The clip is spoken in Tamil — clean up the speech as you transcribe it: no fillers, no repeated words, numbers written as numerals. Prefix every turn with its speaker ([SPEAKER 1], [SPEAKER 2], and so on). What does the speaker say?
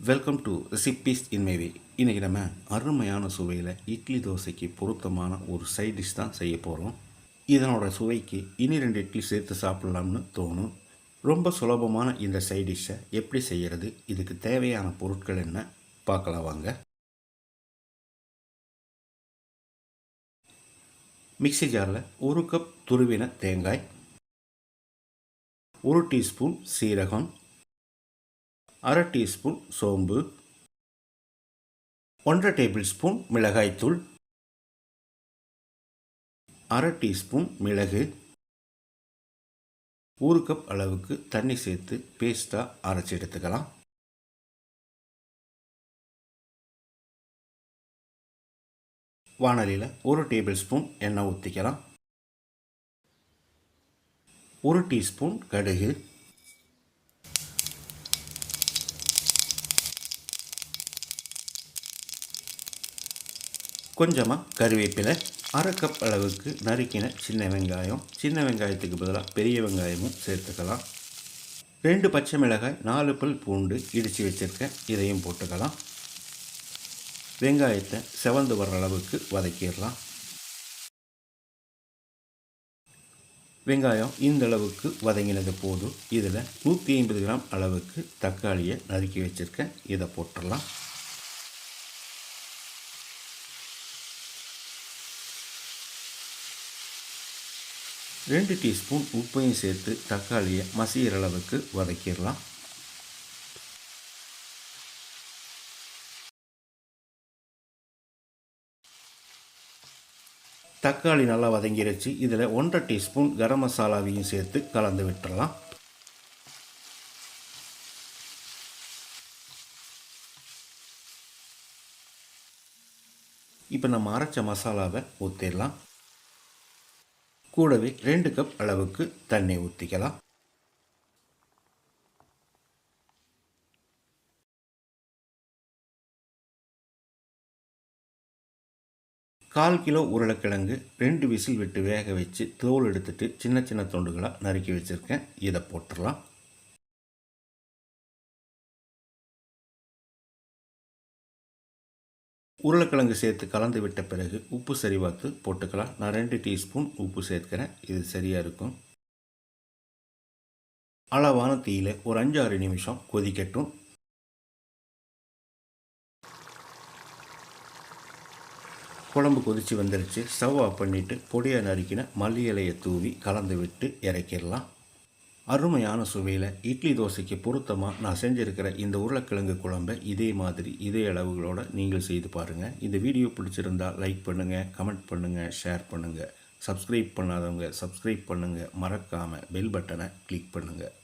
[SPEAKER 1] Welcome to recipes in my way. இன்றைக்கி நம்ம அருமையான சுவையில் இட்லி தோசைக்கு பொருத்தமான ஒரு சைட் டிஷ் தான் செய்ய போகிறோம். இதனோட சுவைக்கு இனி 2 இட்லி சேர்த்து சாப்பிட்லாம்னு தோணும். ரொம்ப சுலபமான இந்த சைட் டிஷ்ஷை எப்படி செய்கிறது, இதுக்கு தேவையான பொருட்கள் என்ன பார்க்கலாம் வாங்க. மிக்ஸி ஜாரில் 1 கப் துருவின தேங்காய், 1 டீஸ்பூன் சீரகம், 1/2 டீஸ்பூன் சோம்பு, 1 டேபிள் ஸ்பூன் மிளகாய்த்தூள், 1/2 டீஸ்பூன் மிளகு, 1 கப் அளவுக்கு தண்ணி சேர்த்து பேஸ்ட்டாக அரைச்சி எடுத்துக்கலாம். வாணலியில் 1 டேபிள் ஸ்பூன் எண்ணெய் ஊற்றிக்கலாம். 1 டீஸ்பூன் கடுகு, கொஞ்சமாக கறிவேப்பிலை, 1/2 கப் அளவுக்கு நறுக்கின சின்ன வெங்காயம், சின்ன வெங்காயத்துக்கு பதிலாக பெரிய வெங்காயமும் சேர்த்துக்கலாம். 2 பச்சை மிளகாய், 4 பல் பூண்டு இடித்து வச்சுருக்கேன், இதையும் போட்டுக்கலாம். வெங்காயத்தை செவந்து வர்ற அளவுக்கு வதக்கிடலாம். வெங்காயம் இந்த அளவுக்கு வதங்கினது போதும். இதில் 150 கிராம் அளவுக்கு தக்காளியை நறுக்கி வச்சுருக்கேன், இதை போட்டுடலாம். ரெண்டு டீஸ்பூன் உப்பையும் சேர்த்து தக்காளியை மசிகிற அளவுக்கு வதக்கிடலாம். தக்காளி நல்லா வதங்கிருச்சு. இதில் 1/2 டீஸ்பூன் கரம் மசாலாவையும் சேர்த்து கலந்து விட்டுடலாம். இப்போ நம்ம அரைச்ச மசாலாவை ஊற்றிடலாம். கூடவே 2 கப் அளவுக்கு தண்ணி ஊற்றிக்கலாம். கால் கிலோ உருளைக்கிழங்கு 2 விசில் விட்டு வேக வச்சு தோல் எடுத்துட்டு சின்ன சின்ன துண்டுகளாக நறுக்கி வச்சுருக்கேன், இதை போட்டுடலாம். உருளைக்கிழங்கு சேர்த்து கலந்து விட்ட பிறகு உப்பு சரி பார்த்து போட்டுக்கலாம். நான் 2 டீஸ்பூன் உப்பு சேர்க்கிறேன், இது சரியாக இருக்கும். அளவான தீயில ஒரு 5-6 நிமிஷம் கொதிக்கட்டும். குழம்பு கொதித்து வந்துருச்சு. ஸ்டவ் ஆஃப் பண்ணிவிட்டு பொடியாக நறுக்கின மல்லி இலையை தூவி கலந்து விட்டு இறக்கிடலாம். அருமையான சுவையில் இட்லி தோசைக்கு பொருத்தமாக நான் செஞ்சுருக்கிற இந்த உருளைக்கிழங்கு குழம்பை இதே மாதிரி இதே அளவுகளோடு நீங்கள் செய்து பாருங்கள். இந்த வீடியோ பிடிச்சிருந்தால் லைக் பண்ணுங்கள், கமெண்ட் பண்ணுங்கள், ஷேர் பண்ணுங்கள். சப்ஸ்கிரைப் பண்ணாதவங்க சப்ஸ்கிரைப் பண்ணுங்கள். மறக்காமல் பெல் பட்டனை கிளிக் பண்ணுங்கள்.